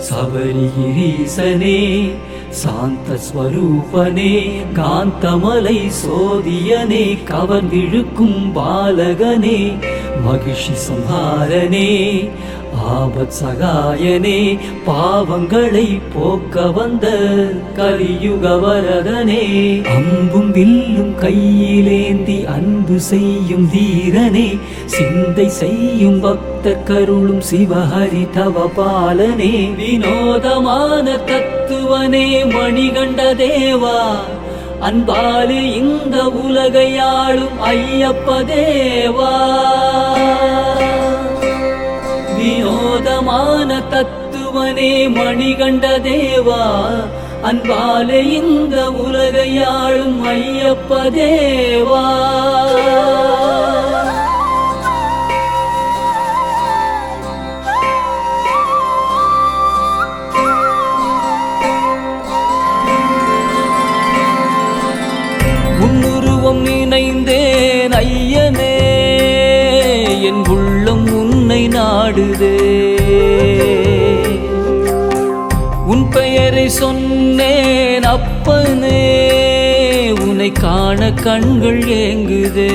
சபரிகிரீசனே சாந்த ஸ்வரூபனே காந்தமலை சோதியனே கவர்ந்திழுக்கும் பாலகனே மகிஷி சம்ஹாரனே ஆபத் சகாயனே பாவங்களை போக்க வந்த கலியுக வரதனே அம்பும் வில்லும் கையிலேந்தி அன்பு செய்யும் தீரனே சிந்தை செய்யும் பக்த கருளும் சிவஹரி தவ பாலனே வினோதமான தத்துவனே மணிகண்ட தேவா அன்பாலே இந்த உலகையாளும் ஐயப்ப தேவா வினோதமான தத்துவனே மணிகண்ட தேவா அன்பாலே இந்த உலகையாளும் ஐயப்ப தேவா உன்னுருவம் நினைந்தேன் ஐயனே என் உள்ளம் உன்னை நாடுதே உன் பெயரை சொன்னேன் அப்பனே உன்னை காண கண்கள் ஏங்குதே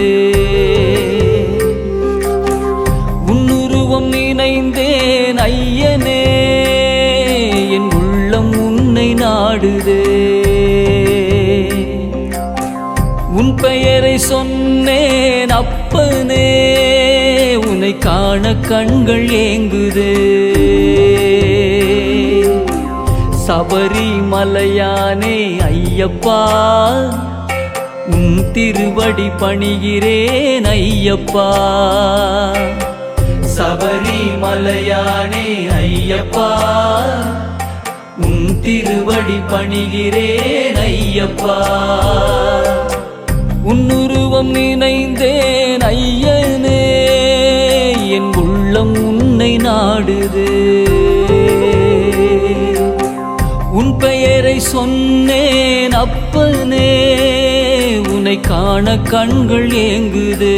உன்னுருவம் நினைந்தேன் ஐயனே என் உள்ளம் உன்னை நாடுதே உன் பெயரை சொன்னேன் அப்பனே உன்னை காண கண்கள் ஏங்குதே சபரிமலையானே ஐயப்பா உன் திருவடி பணிகிறேன் ஐயப்பா சபரிமலையானே ஐயப்பா உன் திருவடி பணிகிறேன் ஐயப்பா உன்னுருவம் நினைந்தேன் ஐயனே என் உள்ளம் உன்னை நாடுதே உன் பெயரை சொன்னேன் அப்பனே உன்னை காண கண்கள் ஏங்குதே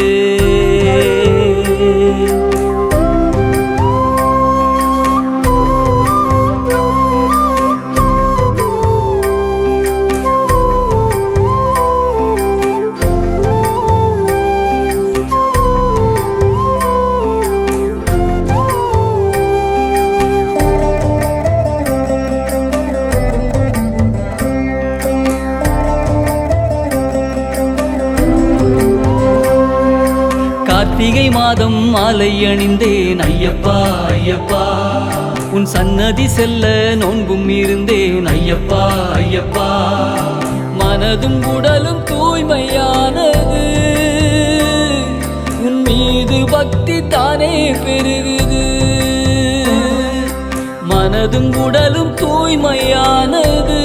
கார்த்திகை மாதம் மாலை அணிந்தேன் ஐயப்பா ஐயப்பா உன் சன்னதி செல்ல நோன்பும் இருந்தேன் ஐயப்பா ஐயப்பா மனதும் உடலும் தூய்மையானது உன் மீது பக்தி தானே பெருகுது மனதும் உடலும் தூய்மையானது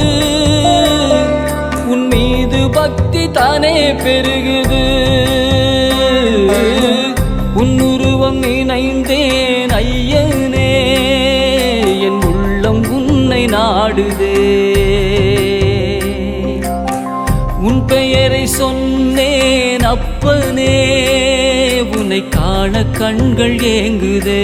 உன் மீது பக்தி தானே பெருகுது உன்னுருவம் நினைந்தேன் ஐயனே என் உள்ளம் உன்னை நாடுதே உன் பெயரை சொன்னேன் அப்பனே உன்னை காண கண்கள் ஏங்குதே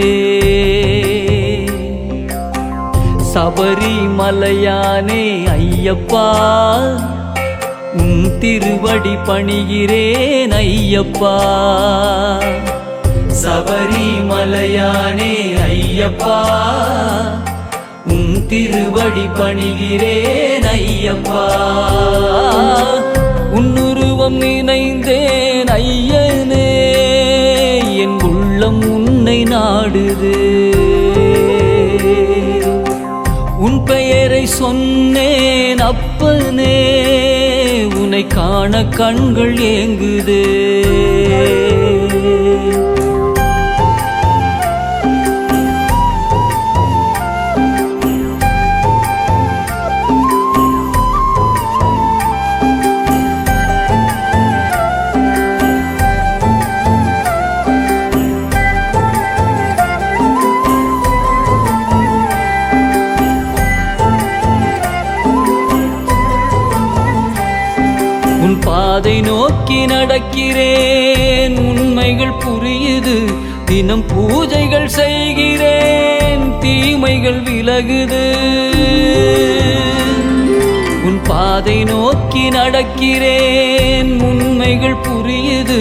சபரிமலையானே ஐயப்பா உன் திருவடி பணிகிறேன் ஐயப்பா சபரிமலையானே ஐயப்பா உன் திருவடி பணிகிறேன் ஐயப்பா உன்னுருவம் நினைந்தேன் ஐயனே என் உள்ளம் உன்னை நாடுதே உன் பெயரை சொன்னேன் அப்பனே உன்னை காண கண்கள் ஏங்குதே உன் பாதை நோக்கி நடக்கிறேன் உண்மைகள் புரியுது தினம் பூஜைகள் செய்கிறேன், தீமைகள் விலகுது. உன் பாதை நோக்கி நடக்கிறேன், உண்மைகள் புரியுது.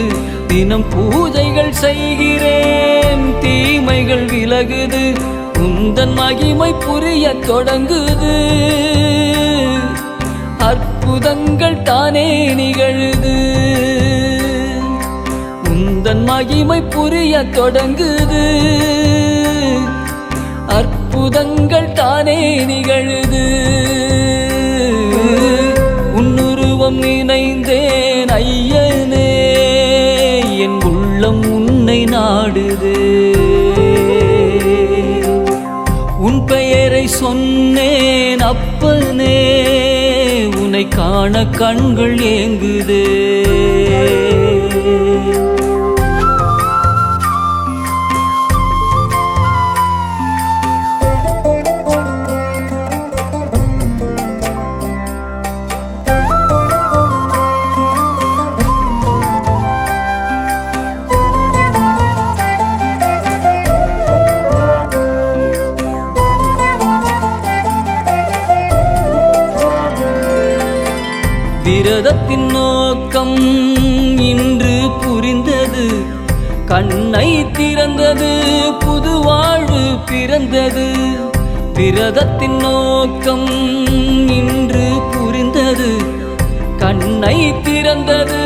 தினம் பூஜைகள் செய்கிறேன், தீமைகள் விலகுது. உந்தன் மகிமை புரிய தொடங்குது, அற்புதங்கள் தானே நிகழுது. உந்தன் மகிமை புரிய தொடங்குது, அற்புதங்கள் தானே நிகழுது. உன்னுருவம் நினைந்தேன் ஐயனே, என் உள்ளம் உன்னை நாடுது. உன் பெயரை சொன்னேன் அப்பனே, உன்னை காண கண்கள் ஏங்குதே. விரதத்தின் நோக்கம் இன்று புரிந்தது, கண்ணை திறந்தது, புது வாழ்வு பிறந்தது. விரதத்தின் நோக்கம் இன்று புரிந்தது, கண்ணை திறந்தது,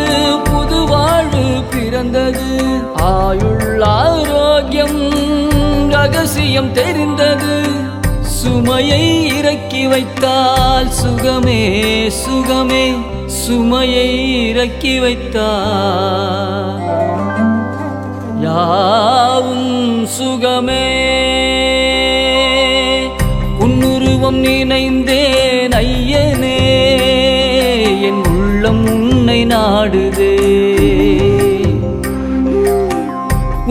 புது வாழ்வு பிறந்தது. ஆயுள் ஆரோக்கியம் ரகசியம் தெரிந்தது, சுமையை இறக்கி வைத்தால் சுகமே சுகமே. சுமையை இறக்கி வைத்தால் யாவும் சுகமே. உன்னுருவம் நினைந்தேன் ஐயனே, என் உள்ளம் உன்னை நாடுதே.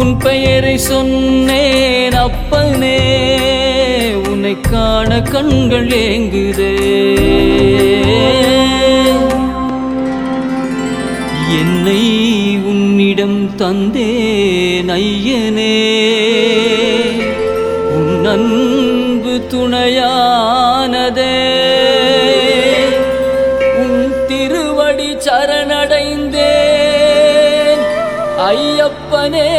உன் பெயரை சொன்னேன் அப்பனே, உன்னை காண கண்கள் ஏங்குதே. என்னை உன்னிடம் தந்தேன் ஐயனே, உன் அன்பு துணையானதே. உன் திருவடி சரணடைந்தேன் ஐயப்பனே.